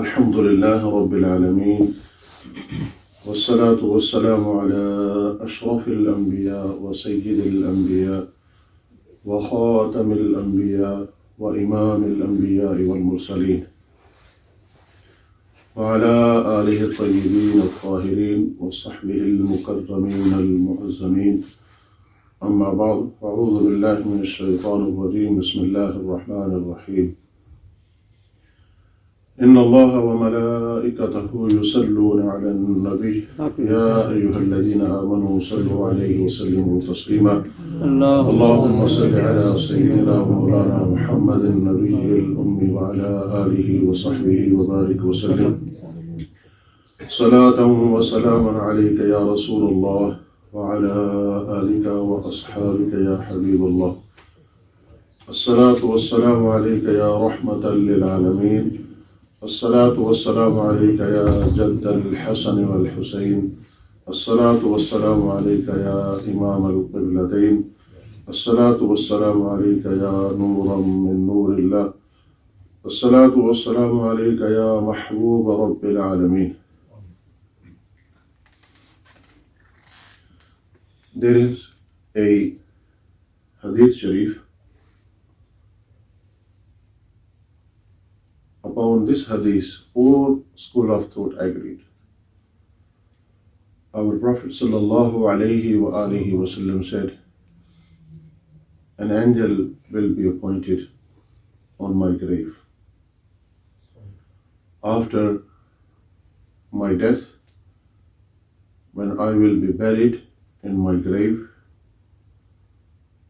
الحمد لله رب العالمين والصلاة والسلام على أشرف الأنبياء وسيد الأنبياء وخاتم الأنبياء وإمام الأنبياء والمرسلين وعلى آله الطيبين الطاهرين وصحبه المكرمين المعزمين أما بعد فأعوذ بالله من الشيطان الرجيم بسم الله الرحمن الرحيم إن الله وملائكته يصلون على النبي يا أيها الذين آمنوا صلوا عليه وسلموا تسليما اللهم صل على سيدنا ومولانا محمد النبي الأمي وعلى آله وصحبه وبارك وسلم صلاة وسلاما عليك يا رسول الله وعلى آلك وأصحابك يا حبيب الله الصلاة والسلام عليك يا رحمة للعالمين الصلاة والسلام عليك يا جد الحسن والحسين الصلاة والسلام عليك يا إمام القبلتين الصلاة والسلام عليك يا نورا من نور الله الصلاة والسلام عليك يا محبوب رب العالمين. There is a hadith sharif. Upon this hadith, all school of thought agreed. Our Prophet sallallahu alayhi wa alihi wasallam said, an angel will be appointed on my grave. After my death, when I will be buried in my grave,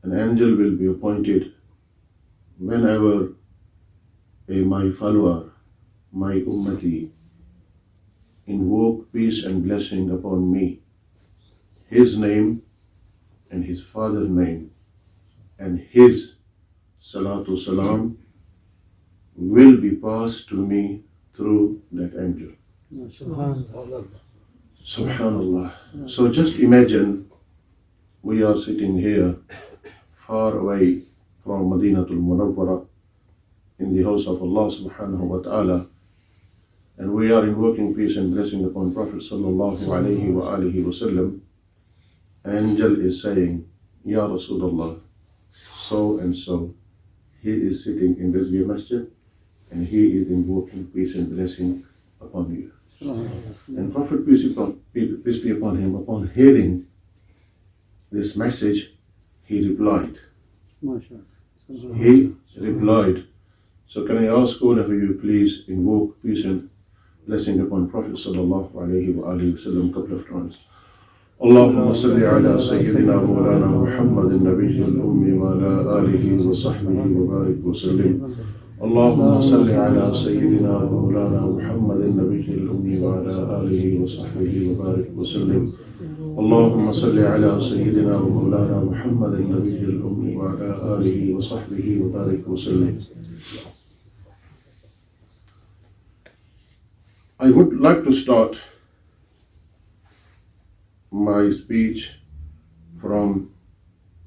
an angel will be appointed whenever my follower, my ummati, invoke peace and blessing upon me, his name and his father's name and his salatu salam will be passed to me through that angel. Subhanallah. So just imagine we are sitting here far away from Madinatul Munawwara in the house of Allah subhanahu wa ta'ala, and we are invoking peace and blessing upon Prophet sallallahu alayhi wa alihi wa sallam. Angel is saying, Ya Rasulullah, so and so, he is sitting in Razvia Masjid and he is invoking peace and blessing upon you. And Prophet, peace be upon him, upon hearing this message, he replied. So can I ask all of you, please invoke peace and blessing upon Prophet sallallahu alayhi wa alihi wa sallam couple of times. اللهم صل على سيدنا مولانا محمد النبي الأمي وعلى آله وصحبه وبارك وسلم. اللهم صل على سيدنا مولانا محمد النبي الأمي وعلى آله وصحبه وبارك وسلم. اللهم صل على سيدنا مولانا محمد النبي الأمي وعلى آله وصحبه وبارك وسلم. I would like to start my speech from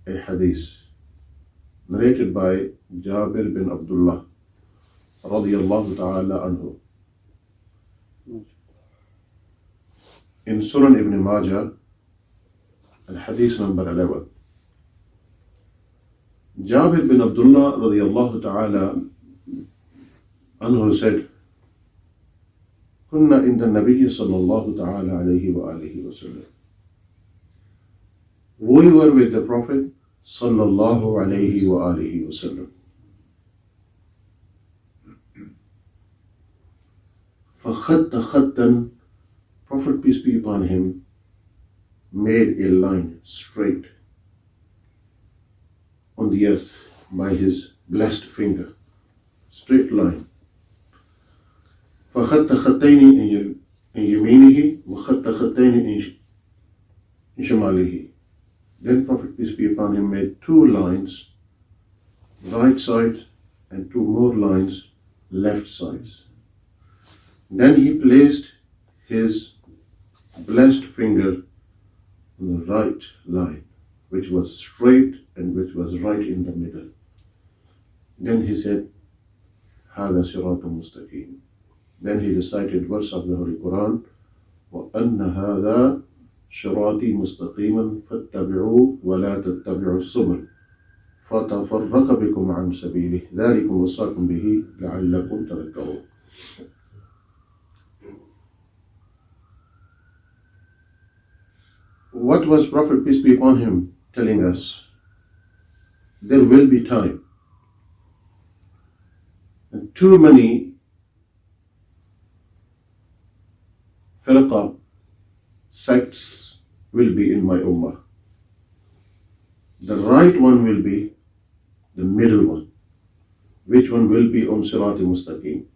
a hadith narrated by Jabir bin Abdullah radiyallahu ta'ala anhu in Sunan Ibn Majah, hadith number 11. Jabir bin Abdullah radiyallahu ta'ala anhu said, كنا عند النبي صلى الله تعالى عليه وآله وسلم. We were with the Prophet صلى الله عليه وآله وسلم. فخط خطا, Prophet peace be upon him made a line straight on the earth by his blessed finger, straight line. فخط خطين in يمينه وخط خطين in شماله. Then Prophet peace be upon him made two lines right side and two more lines left sides. Then he placed his blessed finger on the right line, which was straight and which was right in the middle. Then he said, هذا صراط مستقيم. Then he recited verse of the Holy Quran, وَأَنَّ هَذَا شِرَاطِي مُسْتَقِيمًا فَاتَّبِعُوا وَلَا تَتَّبِعُوا السُّبُلَ فَتَفَرَّقَ بِكُمْ عَنْ سَبِيلِهِ ذَلِكُمْ وَصَّاكُمْ بِهِ لَعَلَّكُمْ تَذَكَّرُونَ. What was Prophet, peace be upon him, telling us? There will be time. And too many firqa, sects will be in my ummah. The right one will be the middle one. Which one will be on Sirat al-Mustaqim?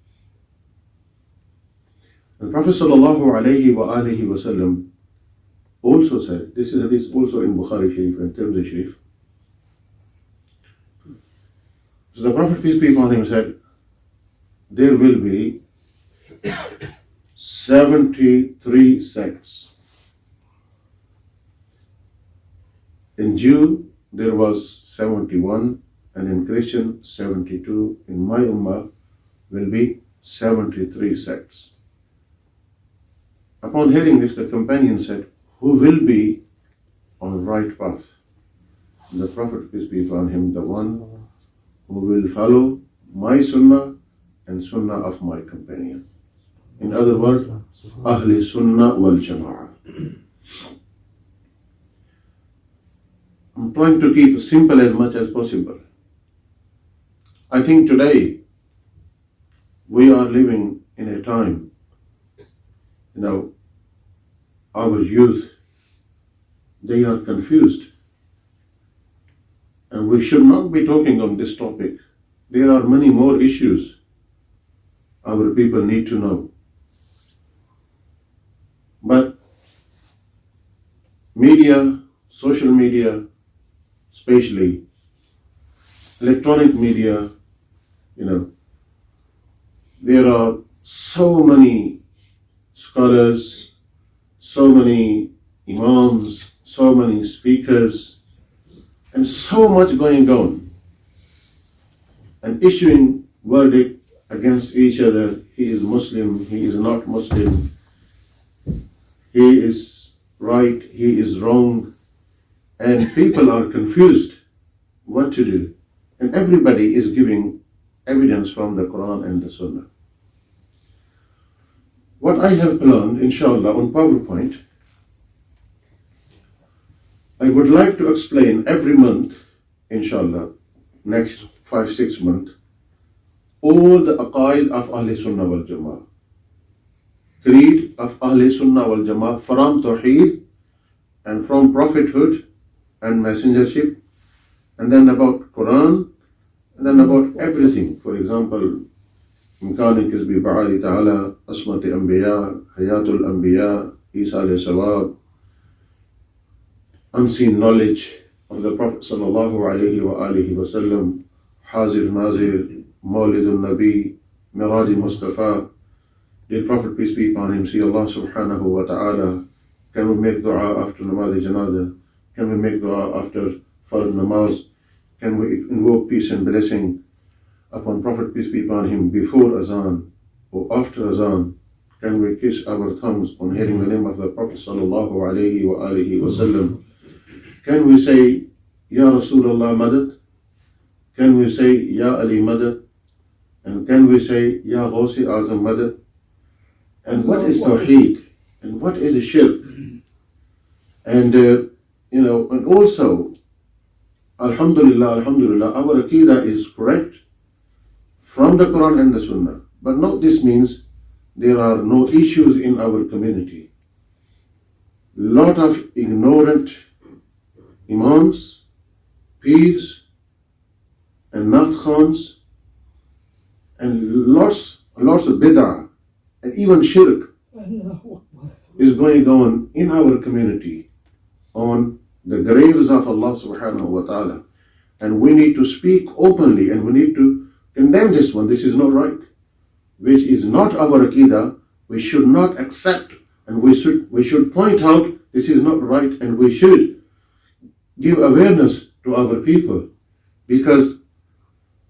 And Prophet sallallahu alayhi wa alihi wa sallam also said, this is hadith also in Bukhari Sharif and Tirmidhi Sharif. So the Prophet, peace be upon him, said, there will be 73 sects. In Jew, there was 71, and in Christian, 72. In my ummah, will be 73 sects. Upon hearing this, the companion said, who will be on the right path? The Prophet, peace be upon him, the one who will follow my sunnah and sunnah of my companion. In other words, Ahli Sunnah wal Jama'ah. I'm trying to keep it simple as much as possible. I think today we are living in a time, our youth, they are confused. And we should not be talking on this topic. There are many more issues our people need to know. But media, social media, especially electronic media, there are so many scholars, so many imams, so many speakers, and so much going on, and issuing verdict against each other. He is Muslim, he is not Muslim, he is right, he is wrong, and people are confused what to do. And everybody is giving evidence from the Quran and the Sunnah. What I have planned, inshallah, on PowerPoint, I would like to explain every month, inshallah, next 5-6 months, all the aqaid of Ahl Sunnah wal Jama'ah. Creed of Ahl Sunnah wal Jama'ah from Tawheed and from prophethood and messengership, and then about Quran, and then about everything. For example, Imkani Kizbi Ba'ali Ta'ala, Asmati Anbiya, Hayatul Anbiya, Isa alayhi Sawab, unseen knowledge of the Prophet sallallahu alayhi wa alihi wa sallam, Hazir Nazir, Mawlidul Nabi, Miraj Mustafa. Dear Prophet, peace be upon him, see Allah subhanahu wa ta'ala. Can we make dua after namaz janazah? Can we make dua after Fard namaz? Can we invoke peace and blessing upon Prophet, peace be upon him, before azan or after azan? Can we kiss our thumbs on hearing the name of the Prophet sallallahu alayhi wa alihi wa sallam? Can we say, Ya Rasulullah Madad? Can we say, Ya Ali Madad? And can we say, Ya Ghawsi Azam Madad? And what is Tawheed? And what is Shirk? And, and also, Alhamdulillah, our Aqidah is correct from the Quran and the Sunnah. But not this means there are no issues in our community. Lot of ignorant imams, peers, and naat khans, and lots of bid'ah, and even shirk is going on in our community on the graves of Allah subhanahu wa ta'ala. And we need to speak openly, and we need to condemn this one. This is not right. Which is not our Aqidah. We should not accept, and we should point out this is not right, and we should give awareness to our people, because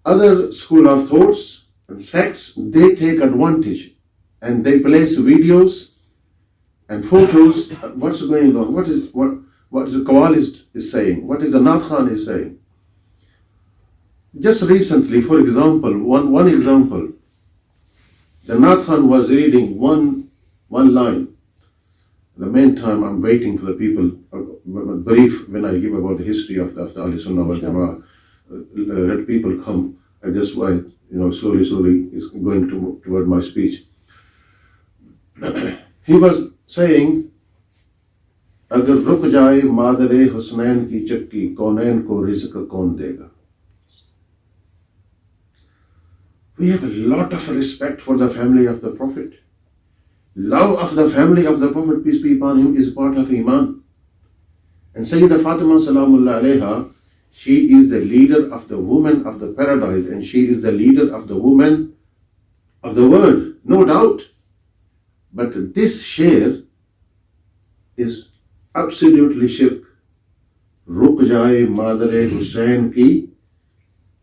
other school of thoughts and sects, they take advantage and they place videos and photos. What's going on? What is the Qawwalist is saying? What is the Naat Khan is saying? Just recently, for example, one example, the Naat Khan was reading one line. The meantime, I'm waiting for the people, brief when I give about the history of the Ahl Sunnah wal Jama'ah. Let people come. I just wait, slowly is going toward my speech. He was saying, अगर रुक जाए मादरे हुसनैन की चक्की कौनैन को रिज़्क़ कौन देगा? We have a lot of respect for the family of the Prophet. Love of the family of the Prophet, peace be upon him, is part of Iman. And Sayyidah Fatima Salamullah alayha, she is the leader of the women of the paradise, and she is the leader of the women of the world, no doubt. But this share is absolutely shirk. रुक जाए मादरे हुसैन की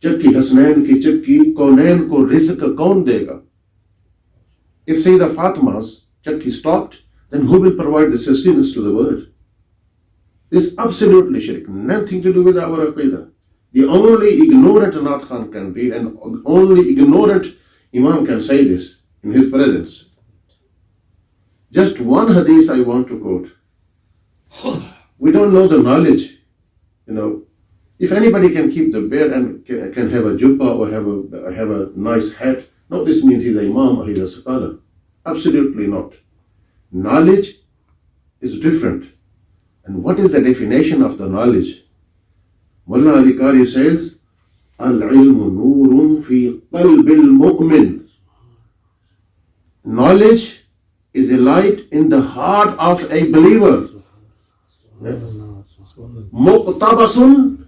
चक्की हसनैन की चक्की कौनैन को रिज़्क़ कौन देगा? If Sayyidah Fatima's chakki stopped, then who will provide the sustenance to the world? This is absolutely shirk, nothing to do with our aqidah. The only ignorant Naat Khan can read, and only ignorant Imam can say this in his presence. Just one hadith I want to quote. We don't know the knowledge. If anybody can keep the beard and can have a jubba or have a nice hat, no, this means he's an imam or he's a scholar. Absolutely not. Knowledge is different. And what is the definition of the knowledge? Mullah Ali Qari says, Al-ilmu noorun fi qalbil mu'min. Knowledge is a light in the heart of a believer. Muqtabasun,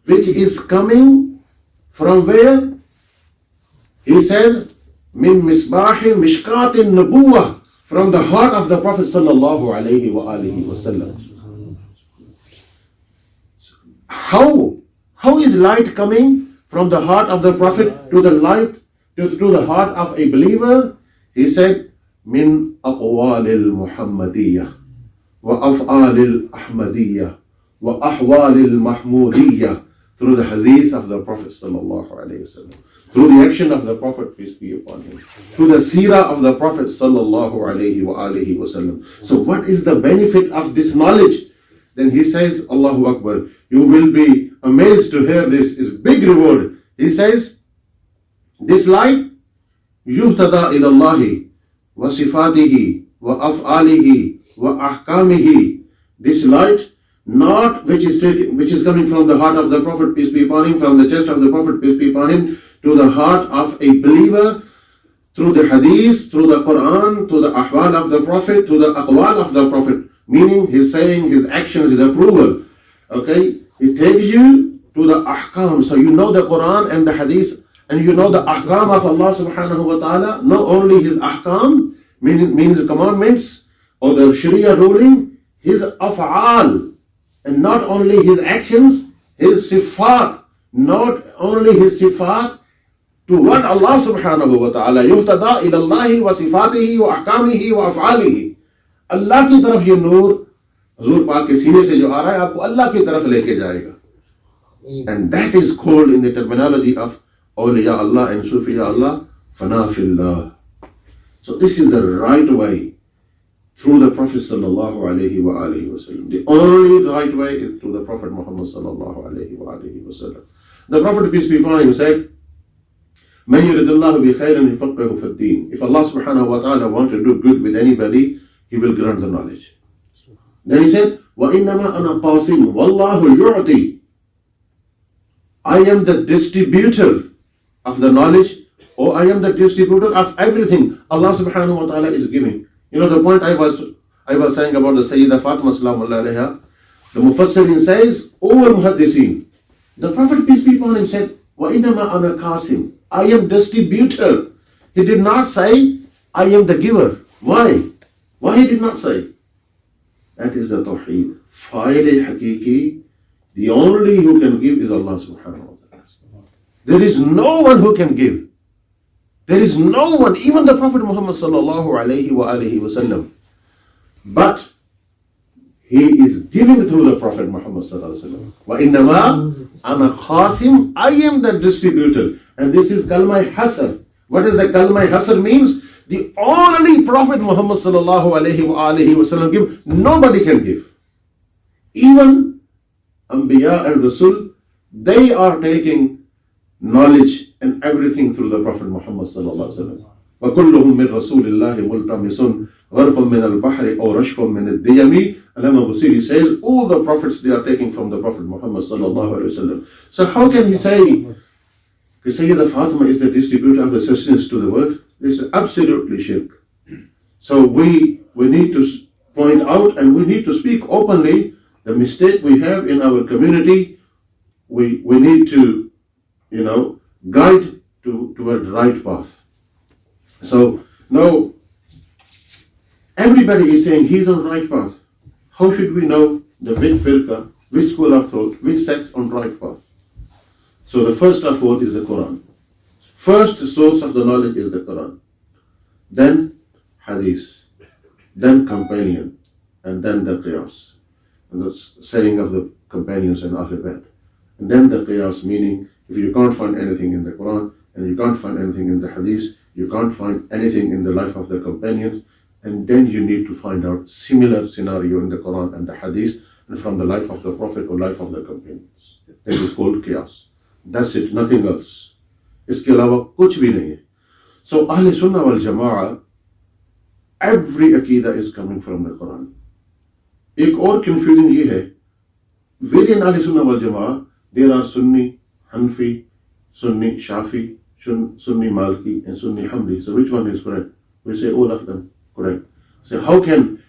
which is coming from where? He said, Min misbahin mishkatin nubuwah, from the heart of the Prophet sallallahu alayhi wa alihi wa sallam. How is light coming from the heart of the Prophet to the heart of a believer? He said, Min aqwalil Muhammadiyah wa af'alil Ahmadiyah wa ahwalil Mahmudiyah, through the hadith of the Prophet sallallahu alayhi wa sallam, through the action of the Prophet, peace be upon him, through the seerah of the Prophet sallallahu alayhi wa alihi wa sallam. So what is the benefit of this knowledge? Then he says, Allahu Akbar, you will be amazed to hear this, is big reward. He says, this light, yuhtada ilallahi wa sifatihi wa af'alihi wa ahkamihi. This light, not which is coming from the heart of the Prophet, peace be upon him, from the chest of the Prophet, peace be upon him, to the heart of a believer, through the hadith, through the Quran, through the ahwal of the Prophet, to the aqwal of the Prophet, meaning his saying, his actions, his approval. Okay? It takes you to the ahkam. So you know the Quran and the hadith, and you know the ahkam of Allah subhanahu wa ta'ala, not only his ahkam, means the commandments or the sharia ruling, his af'al, and not only his actions, his sifat, not only his sifat, to what Allah subhanahu wa ta'ala, yuhtada ilallahi wa sifatihi wa ahkamihi wa af'alihi. Allah की तरफ ये नूर हुजूर पाक के सीने से जो आ रहा है, आपको अल्लाह की तरफ लेके जाएगा. And that is called in the terminology of awliya Allah and sufiya Allah, fana fillah. So this is the right way, through the Prophet sallallahu alayhi wa alihi wa sallam. The only right way is through the Prophet Muhammad sallallahu alayhi wa alihi wa sallam. The Prophet, peace be upon him, said, Man yuridullahu bi khairan yufaqihu fid din. If Allah subhanahu wa ta'ala wants to do good with anybody, He will grant the knowledge. Then he said, وَإِنَّمَا أَنَا قَاسِمٌ وَاللَّهُ يُعْطِي. I am the distributor of the knowledge, or I am the distributor of everything Allah subhanahu wa ta'ala is giving. The point I was saying about the Sayyidah Fatima sallallahu alayha, the Mufassirin says, over Muhaddisin, the Prophet, peace be upon him, said, وَإِنَّمَا أَنَا قَاسِمٌ. I am distributor. He did not say, I am the giver. Why? Why he did not say? That is the Tawheed. Fa'il Hakiki, the only who can give is Allah subhanahu wa ta'ala. There is no one who can give. There is no one, even the Prophet Muhammad sallallahu alayhi wa alihi wasallam, but he is giving through the Prophet Muhammad sallallahu alayhi wa sallam. Wa innama ana khasim, I am the distributor. And this is kalma hasr. What is the kalma hasr means? The only Prophet Muhammad sallallahu alayhi wa alihi wasallam give, nobody can give. Even Anbiya and Rasul, they are taking knowledge and everything through the Prophet Muhammad sallallahu alaihi wasallam. وَكُلُّهُمْ مِنْ رَسُولِ اللَّهِ مُلْتَمِسٌ غَرْفًا مِنَ الْبَحْرِ أَوْ رَشْفًا مِنَ الدِّيَمِ. Allama Busiri says, all the prophets, they are taking from the Prophet Muhammad sallallahu alaihi wasallam. So how can he say Sayyidah Fatima is the distributor of the sustenance to the world? This is absolutely shirk. So we need to point out and we need to speak openly the mistake we have in our community. We need to, guide toward the right path. So now everybody is saying he's on the right path. How should we know the which firqa, which school of thought, which sect's on the right path? So the first of all is the Quran. First source of the knowledge is the Quran. Then Hadith. Then companion. And then the Qiyas. And the saying of the companions and Ahl Bayt. And then the Qiyas, meaning if you can't find anything in the Quran and you can't find anything in the Hadith, you can't find anything in the life of the companions, and then you need to find out similar scenario in the Quran and the Hadith and from the life of the Prophet or life of the companions. That is called Qiyas. That's it, nothing else. इसके अलावा कुछ भी नहीं है. So Ahl Sunnah wal Jama'ah, every Aqidah is coming from the Quran. एक और confusion ये है, within Ahl Sunnah wal Jama'ah, there are Sunni, Hanfi, Sunni, Shafi, Sunni Malki, and Sunni Hamdi. So which one is correct? We say all of them correct. So how can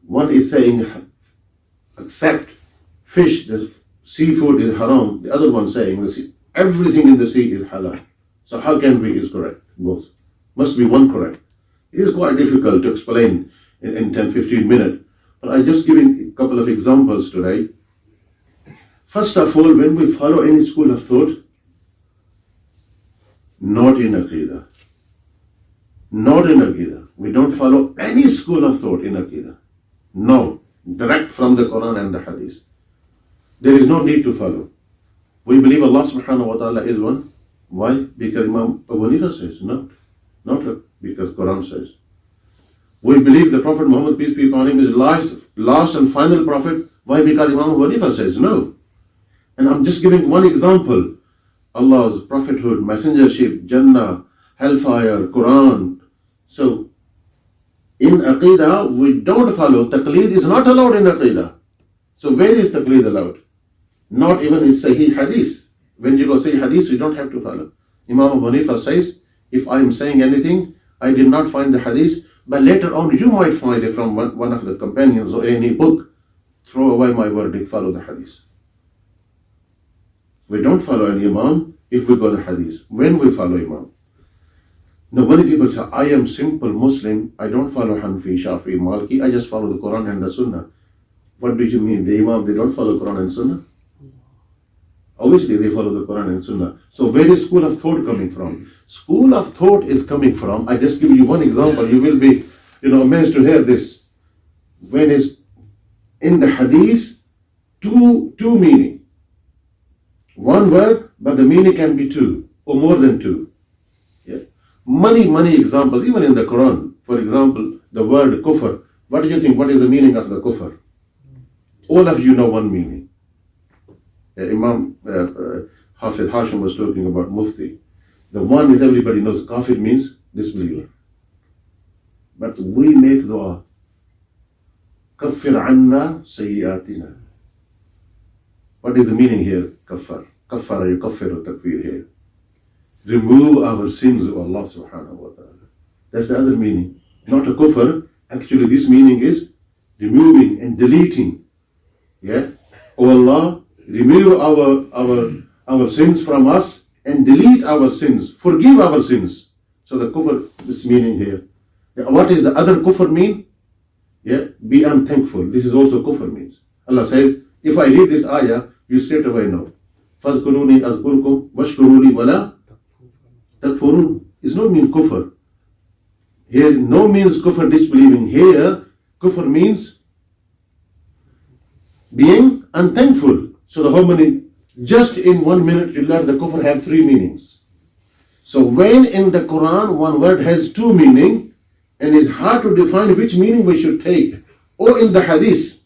one is saying accept fish, the seafood is haram, the other one saying everything in the sea is halal? So how can we is correct? Both. Must be one correct. It is quite difficult to explain in 10-15 minutes. But I'm just giving a couple of examples today. First of all, when we follow any school of thought, not in Aqidah. Not in Aqidah. We don't follow any school of thought in Aqidah. No. Direct from the Quran and the Hadith. There is no need to follow. We believe Allah subhanahu wa ta'ala is one. Why? Because Imam Abu Hanifa says. Not because Quran says. We believe the Prophet Muhammad, peace be upon him, is last and final prophet. Why? Because Imam Abu Hanifa says. No. And I'm just giving one example. Allah's prophethood, messengership, Jannah, hellfire, Quran. So, in Aqidah, we don't follow. Taqleed is not allowed in Aqidah. So where is Taqleed allowed? Not even in Sahih Hadith. When you go Sahih Hadith, you don't have to follow. Imam Abu Hanifa says, if I am saying anything, I did not find the Hadith, but later on you might find it from one of the companions or any book. Throw away my verdict, follow the Hadith. We don't follow any Imam if we go the Hadith. When we follow Imam. Now many people say, I am simple Muslim, I don't follow Hanfi, Shafi, Malki, I just follow the Quran and the Sunnah. What do you mean? The Imam, they don't follow Quran and Sunnah? Obviously they follow the Quran and Sunnah. So where is school of thought coming from? School of thought is coming from, I just give you one example, you will be amazed to hear this. When is in the Hadith, two meaning. One word, but the meaning can be two or more than two. Yeah. Many examples, even in the Quran. For example, the word kufr. What do you think? What is the meaning of the kufr? All of you know one meaning. Imam Hafiz Hashim was talking about Mufti. The one is everybody knows. Kafir means disbeliever. But we make dua. Kaffir anna sayyiatina. What is the meaning here? Kaffar. Kaffara yukaffiru takfir here. Remove our sins, O Allah subhanahu wa ta'ala. That's the other meaning. Not a kufr. Actually, this meaning is removing and deleting. Yeah? O Allah, remove our sins from us and delete our sins. Forgive our sins. So the kufr, this meaning here. What is the other kufr mean? Yeah? Be unthankful. This is also kufr means. Allah says, if I read this ayah, you straight away know. فَاذْكُرُونِي أَذْكُرْكُمْ وَاشْكُرُوا لِي وَلَا تَكْفُرُونَ. is not mean kufr. Here, no means kufr disbelieving. Here, kufr means being unthankful. So the how many? Just in 1 minute you learn the kufr have 3 meanings. So when in the Quran one word has 2 meaning, and it's hard to define which meaning we should take, or in the hadith,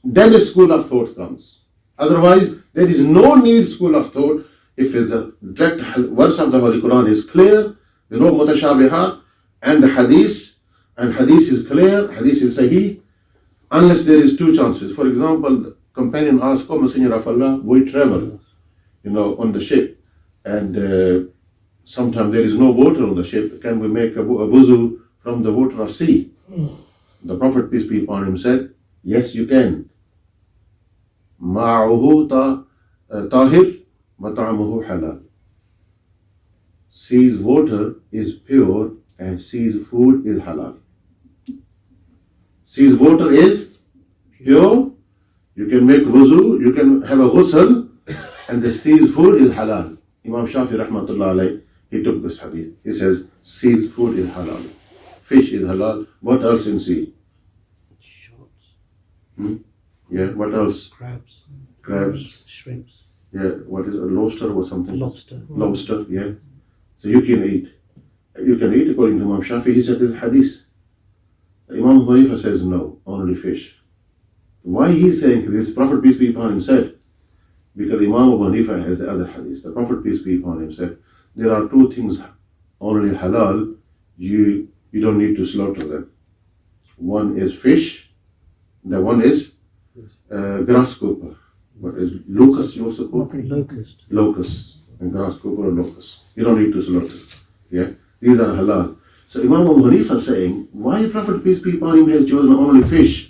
then a school of thought comes. Otherwise, there is no need school of thought. If the direct verse of the Holy Quran is clear, there are no mutashabihat, and the hadith is clear, hadith is sahih, unless there is 2 chances. For example, the companion asked, "O Messenger of Allah, we travel, on the ship, and sometimes there is no water on the ship. Can we make a wuzu from the water of sea?" The Prophet, peace be upon him, said, "Yes, you can. Ma'uhu tahir wa ta'amuhu halal." Sea's water is pure and sea's food is halal. Sea's water is pure. You can make wuzu, you can have a ghusl, and the sea's food is halal. Imam Shafi rahmatullah alayh, he took this hadith. He says, sea's food is halal. Fish is halal. What else in sea? Sharks. Yeah, what else? Crabs. Shrimps. Yeah, what is a lobster or something? Lobster, yeah. So you can eat. You can eat according to Imam Shafi. He said this hadith. Imam Hanifa says no, only fish. Why he is saying this? Prophet, peace be upon him, said, because Imam Abu Hanifa has the other hadith. The Prophet, peace be upon him, said, there are 2 things only halal, you don't need to slaughter them. One is fish, the one is grasshopper. What is locust? You also call locust and grasshopper or locust. You don't need to slaughter. Yeah, these are halal. So Imam Abu Hanifa saying, why Prophet, peace be upon him, has chosen only fish?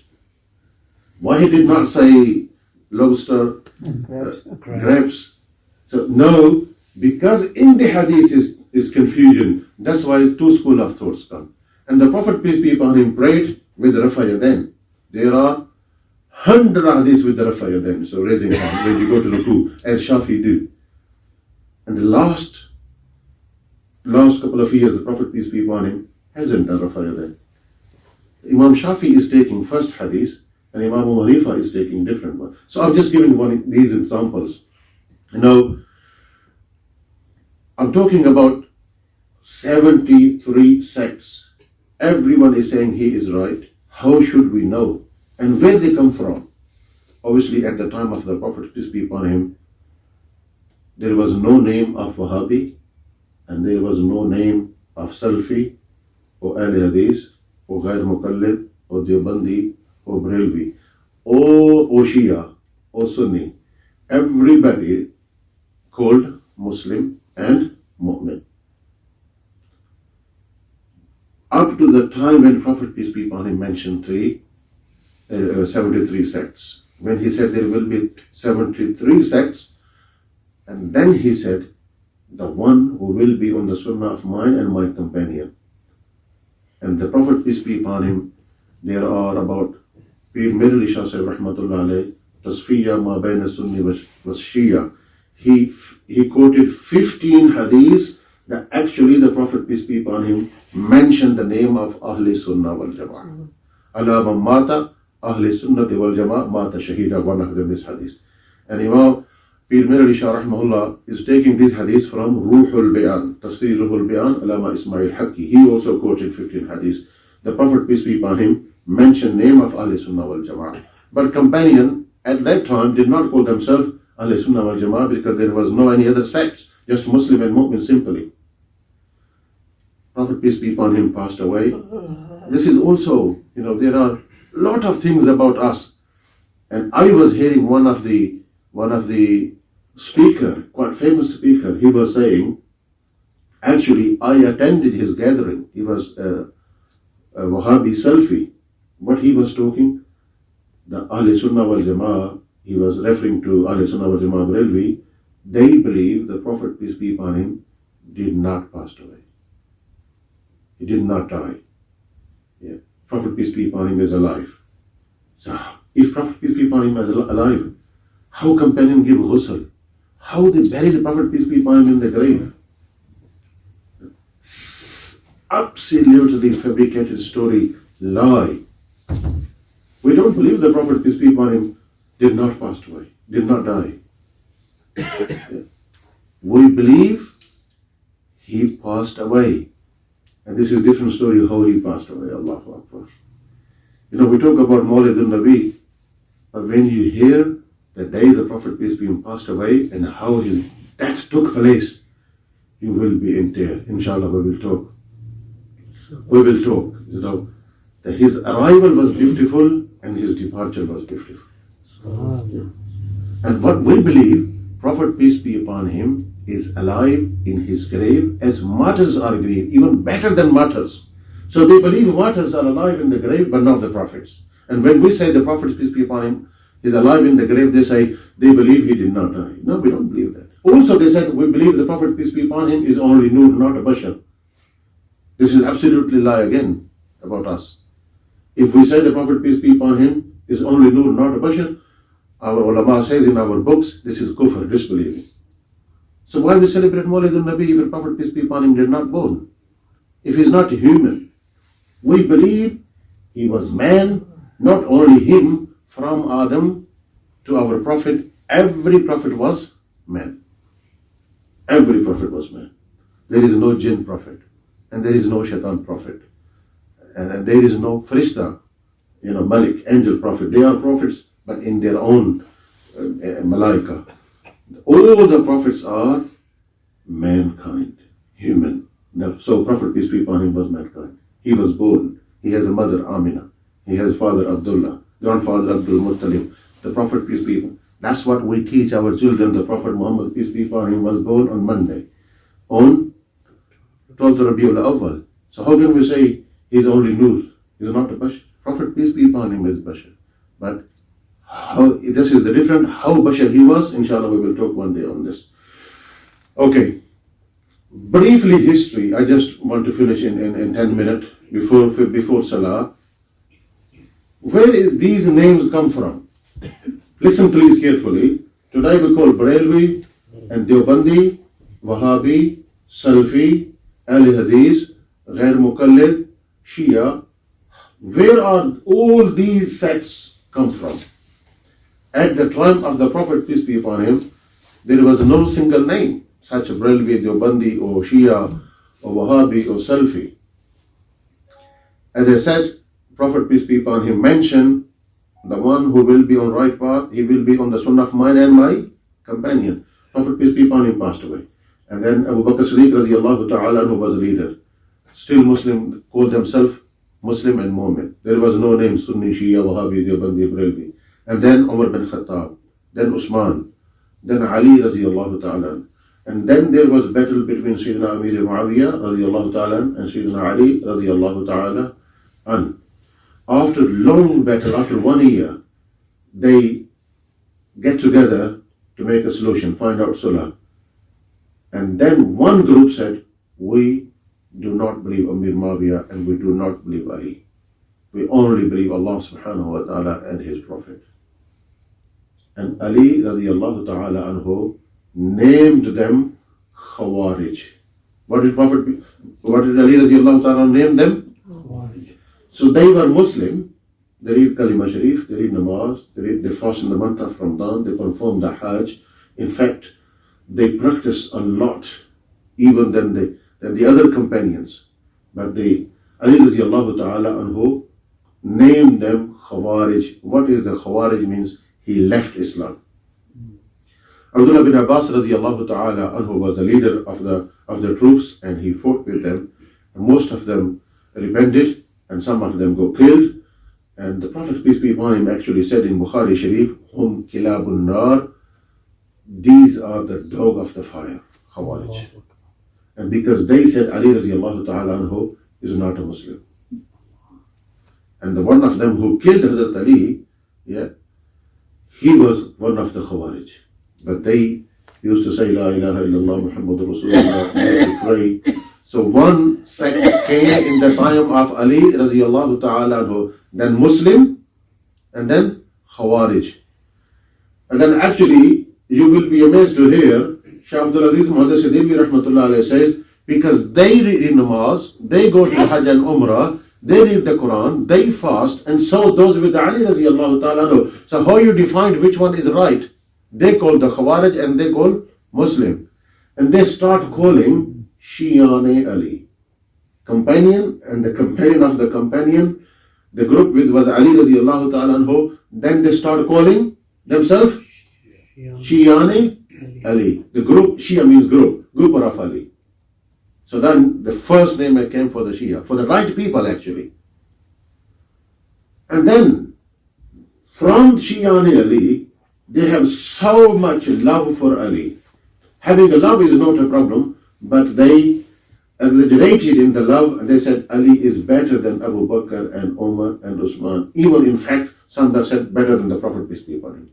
Why he did not say lobster, grapes? So no, because in the hadith is confusion. That's why 2 school of thoughts come. And the Prophet, peace be upon him, prayed with Rafa Yadain. There are 100 hadiths with the Rafa Yadain. So raising hand when you go to ruku, as Shafi do. And the last couple of years, the Prophet, peace be upon him, hasn't done Rafa Yadain. Imam Shafi is taking first hadith, and Imam Abu Hanifa is taking different one. So I'm just giving these examples. I'm talking about 73 sects. Everyone is saying he is right. How should we know? And where they come from? Obviously, at the time of the Prophet, peace be upon him, there was no name of Wahhabi, and there was no name of Salafi, or Ahl Hadith, or Ghair Muqallid, or Deobandi, or Brelvi, or Shia, or Sunni. Everybody called Muslim and Mu'min. Up to the time when Prophet, peace be upon him, mentioned 73 sects. When he said there will be 73 sects, and then he said, the one who will be on the sunnah of mine and my companion. And the Prophet, peace be upon him, there are about Pir Mir Shah Sahib rahmatullah alayh, Tasfiyya ma bayna Sunni was Shia. He quoted 15 hadiths that actually the Prophet, peace be upon him, mentioned the name of Ahli Sunnah wal Jama'ah. Ala man mata Ahli Sunnati wal Jama'ah mata shahida, one of them is hadith. And Imam Pir Mir Shah rahmahullah is taking these hadiths from Ruhul Biyaan, Tafsir Ruhul Biyaan, Alama Ismail Haqqi. He also quoted 15 hadiths. The Prophet, peace be upon him, mentioned name of Ahli Sunnah wal Jama'ah. But companion at that time did not call themselves Ahli Sunnah wal Jama'ah because there was no any other sects, just Muslim and Mu'min simply. Prophet, peace be upon him, passed away. This is also, there are a lot of things about us. And I was hearing one of the speaker, quite famous speaker, he was saying, actually I attended his gathering. He was a Wahhabi Salafi. What he was talking, the Ahl Sunnah wal Jama'ah, he was referring to Ahl Sunnah wal Jama'ah Brelvi, they believe the Prophet, peace be upon him, did not pass away. He did not die. Yeah. Prophet, peace be upon him, is alive. So if Prophet, peace be upon him, is alive, how companion give ghusl? How they bury the Prophet, peace be upon him, in the grave? absolutely fabricated story, lie. We don't believe the Prophet, peace be upon him, did not pass away, did not die. We believe he passed away. And this is a different story how he passed away. Allahu Akbar. We talk about Mawlid al-Nabi, but when you hear the day the Prophet, peace be upon him, passed away and how his death took place, you will be in tears. Inshallah, we will talk. We will talk. That his arrival was beautiful and his departure was beautiful. And what we believe, Prophet, peace be upon him, is alive in his grave as martyrs are grieved, even better than martyrs. So they believe martyrs are alive in the grave, but not the prophets. And when we say the Prophet, peace be upon him, is alive in the grave, they say they believe he did not die. No, we don't believe that. Also, they said we believe the Prophet, peace be upon him, is only Nur, not a Bashar. This is absolutely lie again about us. If we say the Prophet, peace be upon him, is only Nur, not a Bashar, our ulama says in our books, this is kufr, disbelieving. So why we celebrate Mawlid al-Nabi if the Prophet, peace be upon him, did not born? If he's not human, we believe he was man, not only him, from Adam to our Prophet, every Prophet was man. Every Prophet was man. There is no jinn Prophet, and there is no shaitan Prophet, and there is no Farishta, Malik, angel Prophet. They are prophets, but in their own malaika. All the prophets are mankind, human. So Prophet, peace be upon him, was mankind. He was born. He has a mother, Amina. He has a father, Abdullah. Grandfather, Abdul Muttalib. The Prophet, peace be upon him. That's what we teach our children. The Prophet Muhammad, peace be upon him, was born on Monday, on 12th Rabiul Awwal. So how can we say he's only Nur? He's not a Bashar. Prophet, peace be upon him, is Bashar. But this is the different, how Bashar he was. Inshallah, we will talk one day on this. Okay. Briefly history. I just want to finish in 10 minutes before Salah. Where these names come from? Listen please carefully. Today we call Barelvi and Deobandi, Wahhabi, Salafi, Ahl Hadith, Ghair Muqallid, Shia. Where are all these sects come from? At the time of the Prophet, peace be upon him, there was no single name such as Barelvi, Deobandi, or Shia, or Wahhabi, or Salafi. As I said, Prophet, peace be upon him, mentioned the one who will be on right path, he will be on the sunnah of mine and my companion. Prophet, peace be upon him, passed away. And then Abu Bakr Siddiq radiallahu ta'ala who was a leader. Still Muslim, called himself Muslim and Mu'min. There was no name Sunni, Shia, Wahhabi, Deobandi, Barelvi. And then Umar bin Khatab, then Usman, then Ali radiallahu ta'ala. And then there was battle between Sayyidina Amir Muawiyah radiallahu ta'ala and Sayyidina Ali radiallahu ta'ala an. After long battle, after 1 year, they get together to make a solution, find out Sulah. And then one group said, we do not believe Amir Muawiyah and we do not believe Ali. We only believe Allah subhanahu wa ta'ala and His Prophet. And Ali radiallahu ta'ala anhu named them Khawarij. What did Ali radiallahu ta'ala name them? Khawarij. So they were Muslim, they read Kalima Sharif, they read Namaz, they fast in the month of Ramadan, they perform the Hajj. In fact, they practiced a lot, even than the other companions. But Ali radiallahu ta'ala anhu named them Khawarij. What is the Khawarij means? He left Islam. Abdullah bin Abbas radiallahu ta'ala anhu was the leader of the troops and he fought with them. And most of them repented and some of them got killed. And the Prophet, peace be upon him, actually said in Bukhari Sharif, Hum kilabun nar, these are the dog of the fire, Khawarij. And because they said Ali radiallahu ta'ala anhu is not a Muslim. And the one of them who killed Hazrat Ali, he was one of the Khawarij. But they used to say, La ilaha illallah Muhammadur Rasulullah, to pray. So one sect came in the time of Ali radiallahu ta'ala anhu, then Muslim, and then Khawarij. And then actually, you will be amazed to hear, Shaykh Abdul Aziz Muhammad Siddiqui rahmatullah alayhi says, Because they read namaz, they go to Hajj and Umrah, they read the Quran, they fast, and so those with Ali radiallahu ta'ala anhu. So how you define which one is right? They call the Khawarij and they call Muslim. And they start calling Shi'ane Ali. Companion and the companion of the companion, the group with was Ali radiallahu ta'ala anhu, then they start calling themselves Shi'ane Ali. The group, Shia means group of Ali. So then the first name came for the Shia, for the right people actually. And then from Shi'ane Ali, they have so much love for Ali. Having a love is not a problem, but they exaggerated in the love and they said Ali is better than Abu Bakr and Umar and Usman. Even in fact, some have said better than the Prophet, peace be upon him.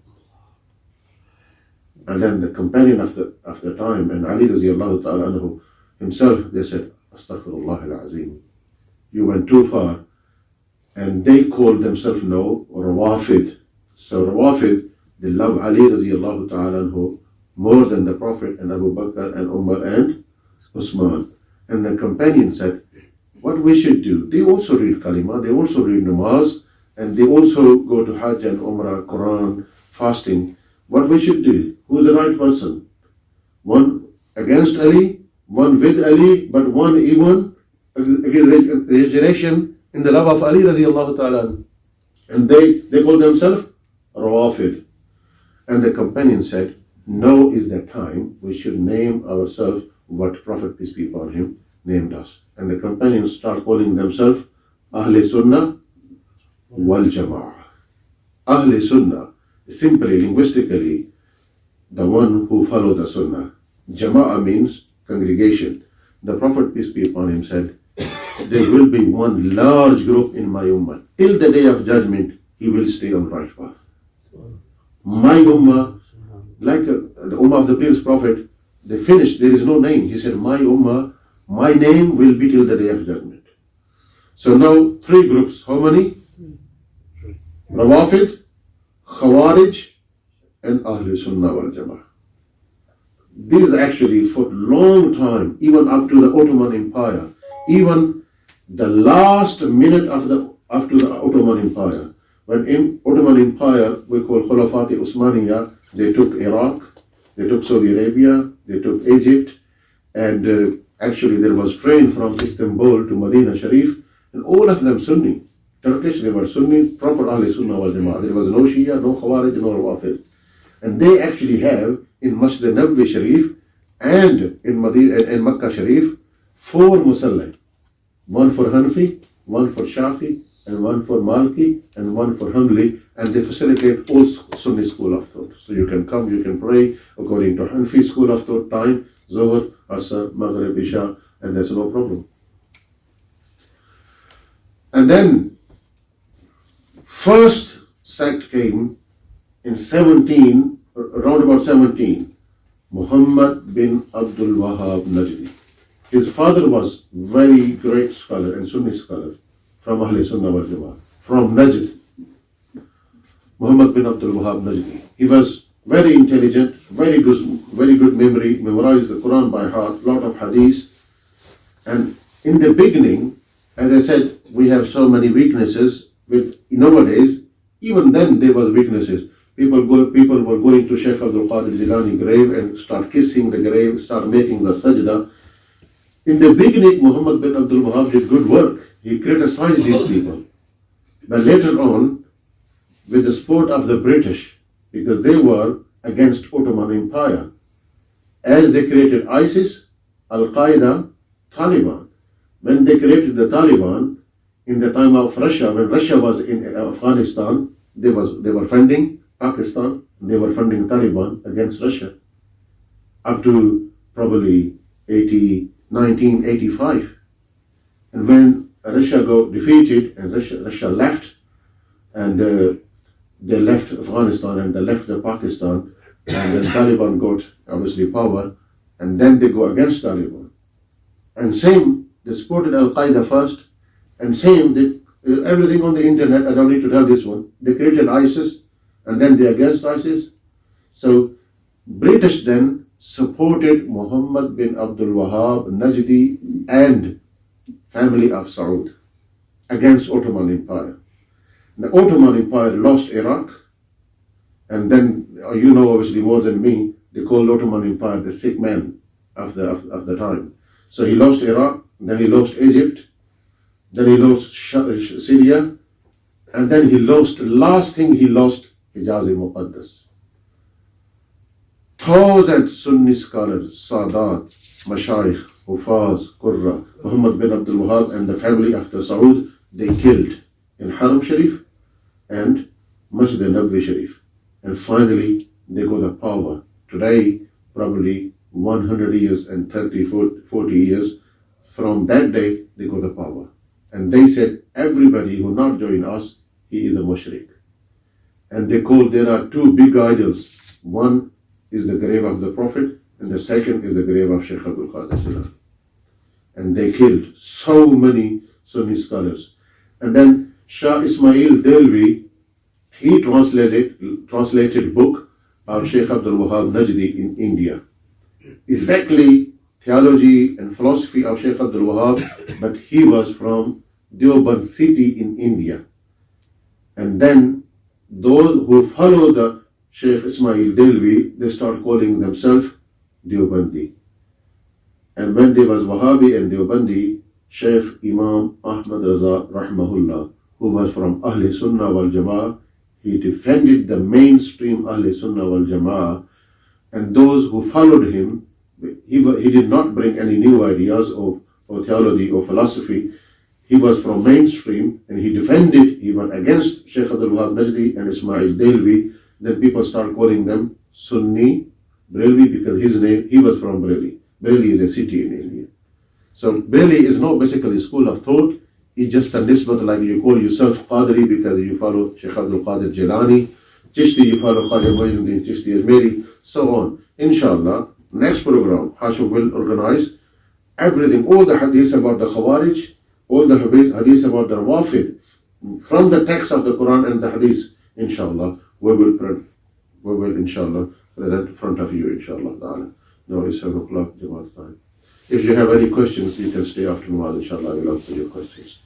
And then the companion after time, and Ali radiallahu ta'ala anhu himself, they said, Astaghfirullah al-Azim. You went too far. And they called themselves now Rawafid. So Rawafid, they love Ali radiallahu ta'ala anhu more than the Prophet and Abu Bakr and Umar and Usman. And the companion said, what we should do? They also read Kalima, they also read Namaz, and they also go to Hajj and Umrah, Quran, fasting. What we should do? Who's the right person? One against Ali, one with Ali, but one even exaggeration in the love of Ali radiallahu ta'ala. And they call themselves Rawafid. And the companion said, now is the time we should name ourselves what Prophet, peace be upon him, named us. And the companions start calling themselves Ahle Sunnah wal Jama'ah. Ahle Sunnah, simply linguistically, the one who follow the Sunnah. Jama'ah means congregation. The Prophet, peace be upon him, said, there will be one large group in my ummah. Till the day of judgment, he will stay on right path. My ummah, like the ummah of the previous Prophet, they finished, there is no name. He said, my ummah, my name will be till the day of judgment. So now, three groups. How many? Rawafid, Khawarij, and Ahl Sunnah wal Jama'ah. These actually for long time, even up to the Ottoman Empire, even the last minute after the Ottoman Empire, when in Ottoman Empire we call Khulafat Usmaniyya, they took Iraq, they took Saudi Arabia, they took Egypt, and actually there was train from Istanbul to Medina Sharif, and all of them Sunni. Turkish, they were Sunni, proper Ahl Sunnah wal Jama'ah. There was no Shia, no Khawarij, no Rawafid. And they actually have in Masjid Nabawi Sharif and in Makkah Sharif 4 musalla. One for Hanafi, one for Shafi, and one for Maliki, and one for Hanbali, and they facilitate all Sunni school of thought. So you can come, you can pray according to Hanafi school of thought time, Zuhr, Asr, Maghrib, Isha, and there's no problem. And then first sect came in around about 17, Muhammad bin Abdul Wahhab Najdi. His father was very great scholar and Sunni scholar from Ahl Sunnah wal Jama'ah, from Najd. Muhammad bin Abdul Wahhab Najdi. He was very intelligent, very good memory, memorized the Quran by heart, lot of hadith. And in the beginning, as I said, we have so many weaknesses with nowadays. Even then there was weaknesses. People were going to Sheikh Abdul Qadir Jilani grave and start kissing the grave, start making the sajda. In the beginning, Muhammad bin Abdul Wahhab did good work. He criticized these people. But later on, with the support of the British, because they were against Ottoman Empire, as they created ISIS, Al-Qaeda, Taliban. When they created the Taliban, in the time of Russia, when Russia was in Afghanistan, they were funding Pakistan, they were funding Taliban against Russia up to probably 1985. And when Russia got defeated and Russia left, and they left Afghanistan and they left Pakistan, and then Taliban got obviously power, and then they go against Taliban. And same, they supported Al-Qaeda first, and same, everything on the internet, I don't need to tell this one, they created ISIS, and then they're against ISIS. So British then supported Muhammad bin Abdul Wahhab Najdi and family of Saud against Ottoman Empire. The Ottoman Empire lost Iraq, and then, you know obviously more than me, they called Ottoman Empire the sick man of the time. So he lost Iraq, then he lost Egypt, then he lost Syria, and then he lost, last thing he lost, Hijaz-e-Muqaddas. Thousand Sunni scholars, Sadat, Mashayikh, Hufaz, Qurra, Muhammad bin Abdul Wahhab and the family after Saud, they killed in Haram Sharif and Masjid Nabawi Sharif. And finally, they got the power. Today, probably 100 years and 30, 40 years, from that day, they got the power. And they said, everybody who not join us, he is a mushrik. And they called, there are two big idols. One is the grave of the Prophet, and the second is the grave of Sheikh Abdul Qadir. And they killed so many Sunni scholars. And then Shah Ismail Delvi, he translated book of Sheikh Abdul Wahhab Najdi in India. Exactly theology and philosophy of Sheikh Abdul Wahhab, but he was from Deoband city in India. And then those who follow the Sheikh Ismail Delvi, they start calling themselves Deobandi. And when there was Wahhabi and Deobandi, Sheikh Imam Ahmad Raza Rahmahullah, who was from Ahl Sunnah wal Jama'ah, he defended the mainstream Ahl Sunnah wal Jama'ah, and those who followed him, he did not bring any new ideas or theology or philosophy. He was from mainstream, and he defended, he went against Sheikh Abdul Wahhab Najdi and Ismail Delvi. Then people start calling them Sunni Brelvi because his name, he was from Breli. Breli is a city in India. So Breli is not basically a school of thought. It's just a nisbat, like you call yourself Qadri because you follow Sheikh Abdul Qadir Jilani. Chishti, you follow Qadir Muhyiddin Chishti Ajmeri, so on. Inshallah, next program, Hashim will organize everything, all the hadiths about the Khawarij, all the hadiths about the Rawafid, from the text of the Quran and the hadith, inshallah, we will inshallah present in front of you, inshallah. Now it's 7 o'clock Jamaat time. If you have any questions, you can stay after Nawaz, inshallah, I will answer your questions.